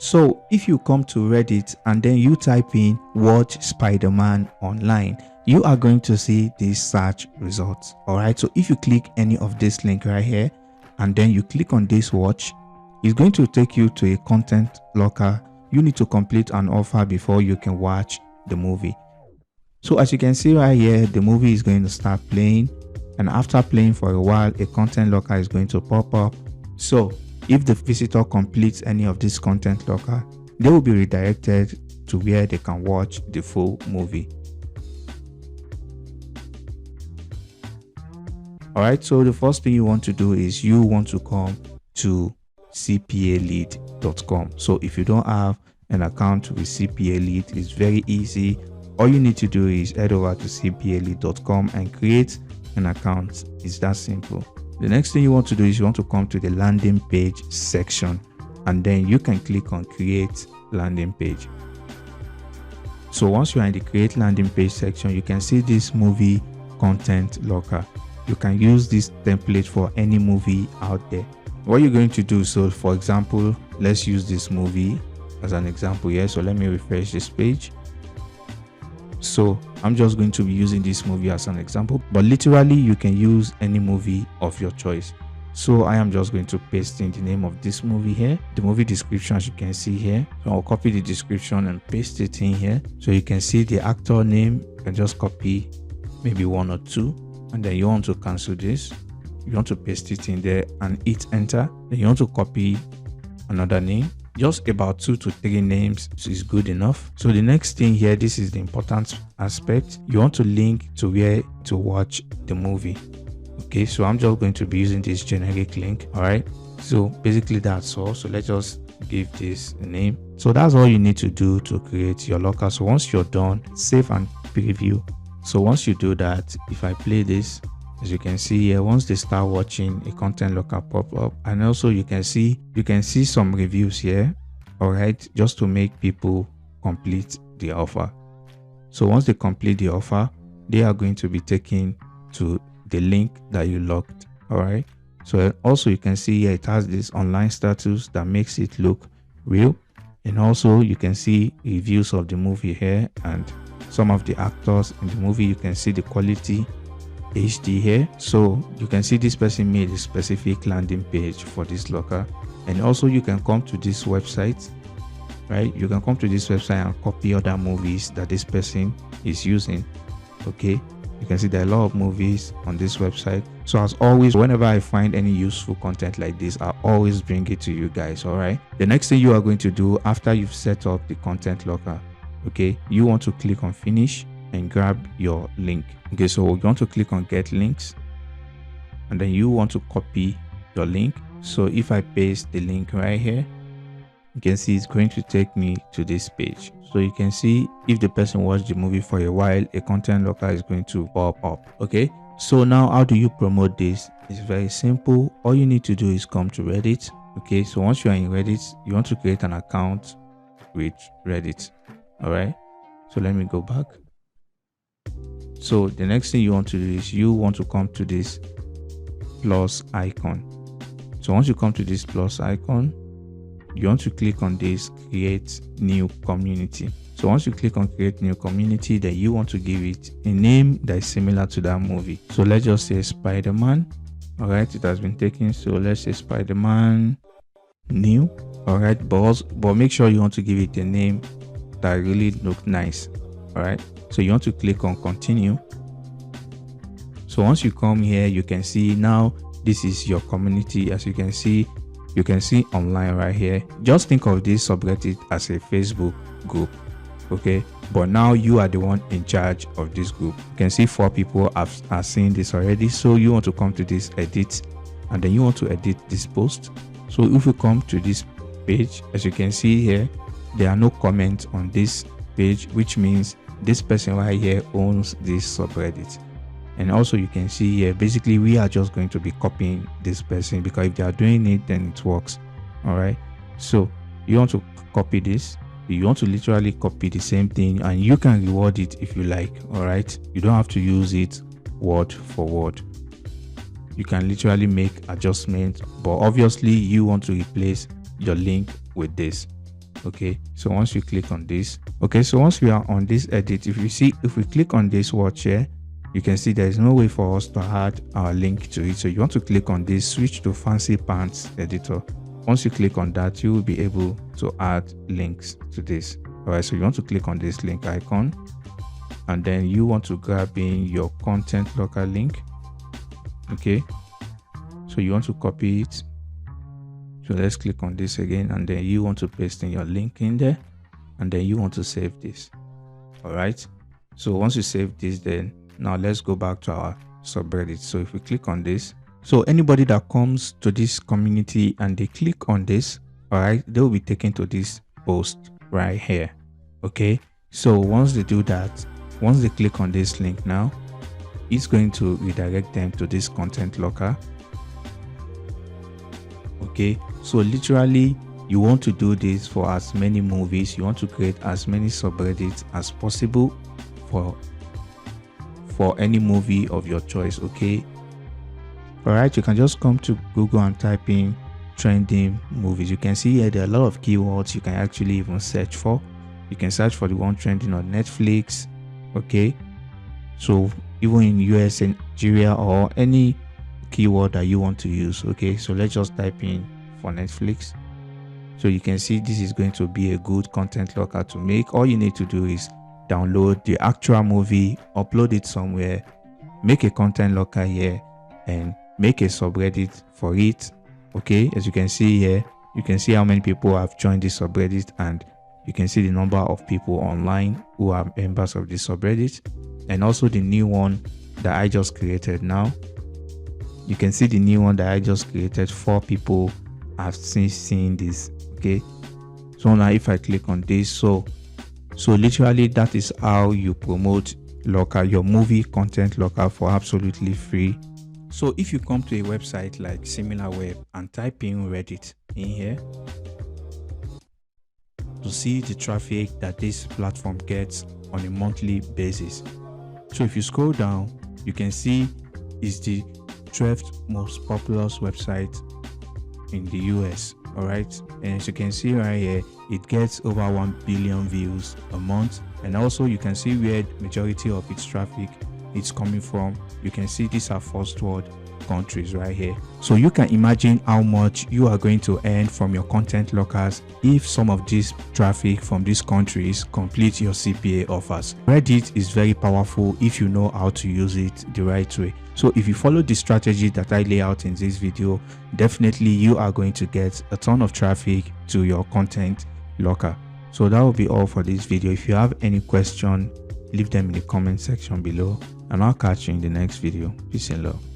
So if you come to Reddit and then you type in watch Spider-Man online, you are going to see these search results. All right, so if you click any of this link right here and then you click on this watch, it's going to take you to a content locker. You need to complete an offer before you can watch the movie. So as you can see right here, the movie is going to start playing, and after playing for a while, a content locker is going to pop up. So if the visitor completes any of this content locker, they will be redirected to where they can watch the full movie. Alright, so the first thing you want to do is you want to come to cpalead.com. So if you don't have an account with CPA Lead, it's very easy. All you need to do is head over to cpalead.com and create an account. It's that simple. The next thing you want to do is you want to come to the landing page section, and then you can click on create landing page. So once you are in the create landing page section, you can see this movie content locker. You can use this template for any movie out there. What you're going to do, so for example, let's use this movie as an example here. So let me refresh this page. So I'm just going to be using this movie as an example, but literally you can use any movie of your choice. So I am just going to paste in the name of this movie here, the movie description, as you can see here. So I'll copy the description and paste it in here. So you can see the actor name. You can just copy maybe one or two, and then you want to cancel this. You want to paste it in there and hit enter. Then you want to copy another name. Just about 2 to 3 names is good enough. So the next thing here, this is the important aspect. You want to link to where to watch the movie. Okay, so I'm just going to be using this generic link. All right, so basically that's all. So let's just give this a name. So that's all you need to do to create your locker. So once you're done, save and preview. So once you do that, if I play this, as you can see here, once they start watching, a content locker pop up, and also you can see some reviews here. All right, just to make people complete the offer. So once they complete the offer, they are going to be taken to the link that you locked. All right, so also you can see here it has this online status that makes it look real, and also you can see reviews of the movie here and some of the actors in the movie. You can see the quality HD here, so you can see this person made a specific landing page for this locker. And also you can come to this website, right? You can come to this website and copy other movies that this person is using. Okay, you can see there are a lot of movies on this website. So as always, whenever I find any useful content like this, I always bring it to you guys. All right, the next thing you are going to do after you've set up the content locker, okay, you want to click on finish and grab your link. Okay, so you want to click on get links, and then you want to copy your link. So if I paste the link right here, you can see it's going to take me to this page. So you can see if the person watched the movie for a while, a content locker is going to pop up. Okay, so now how do you promote this? It's very simple. All you need to do is come to Reddit. Okay, so once you are in Reddit, you want to create an account with Reddit. All right, so let me go back. So the next thing you want to do is you want to come to this plus icon. So once you come to this plus icon, you want to click on this create new community. So once you click on create new community, then you want to give it a name that is similar to that movie. So let's just say Spider-Man. All right, it has been taken. So let's say Spider-Man new. All right, but make sure you want to give it a name that really look nice. All right, so you want to click on continue. So once you come here, you can see now this is your community. As you can see online right here. Just think of this subreddit as a Facebook group. Okay, but now you are the one in charge of this group. You can see 4 people are seeing this already. So you want to come to this edit, and then you want to edit this post. So if you come to this page, as you can see here, there are no comments on this page, which means this person right here owns this subreddit. And also you can see here, basically we are just going to be copying this person, because if they are doing it, then it works. All right, so you want to copy this. You want to literally copy the same thing, and you can reward it if you like. All right, you don't have to use it word for word. You can literally make adjustments, but obviously you want to replace your link with this. Okay, so once you click on this, okay, so once we are on this edit, if we click on this watch here, you can see there is no way for us to add our link to it. So you want to click on this, switch to fancy pants editor. Once you click on that, you will be able to add links to this. All right, so you want to click on this link icon, and then you want to grab in your content locker link. Okay, so you want to copy it. So let's click on this again, and then you want to paste in your link in there, and then you want to save this. All right, so once you save this, then now let's go back to our subreddit. So if we click on this, so anybody that comes to this community and they click on this, all right, they will be taken to this post right here. Okay, so once they do that, once they click on this link, now it's going to redirect them to this content locker. Okay, so literally you want to do this for as many movies. You want to create as many subreddits as possible for any movie of your choice. Okay, all right, you can just come to Google and type in trending movies. You can see here there are a lot of keywords you can actually even search for. You can search for the one trending on Netflix. Okay, so even in US and Nigeria, or any keyword that you want to use. Okay, so let's just type in for Netflix. So you can see this is going to be a good content locker to make. All you need to do is download the actual movie, upload it somewhere, make a content locker here, and make a subreddit for it. Okay, as you can see here, you can see how many people have joined this subreddit, and you can see the number of people online who are members of this subreddit, and also the new one that I just created now. You can see the new one that I just created. 4 people have since seen this. Okay, so now if I click on this, so literally that is how you promote locker, your movie content locker, for absolutely free. So if you come to a website like SimilarWeb and type in Reddit in here to see the traffic that this platform gets on a monthly basis. So if you scroll down, you can see it's the 12th most popular website in the US. All right, and as you can see right here, it gets over 1 billion views a month, and also you can see where the majority of its traffic is coming from. You can see these are first world countries right here. So you can imagine how much you are going to earn from your content lockers if some of this traffic from these countries complete your CPA offers. Reddit is very powerful if you know how to use it the right way. So if you follow the strategy that I lay out in this video, definitely you are going to get a ton of traffic to your content locker. So that will be all for this video. If you have any question, leave them in the comment section below, and I'll catch you in the next video. Peace and love.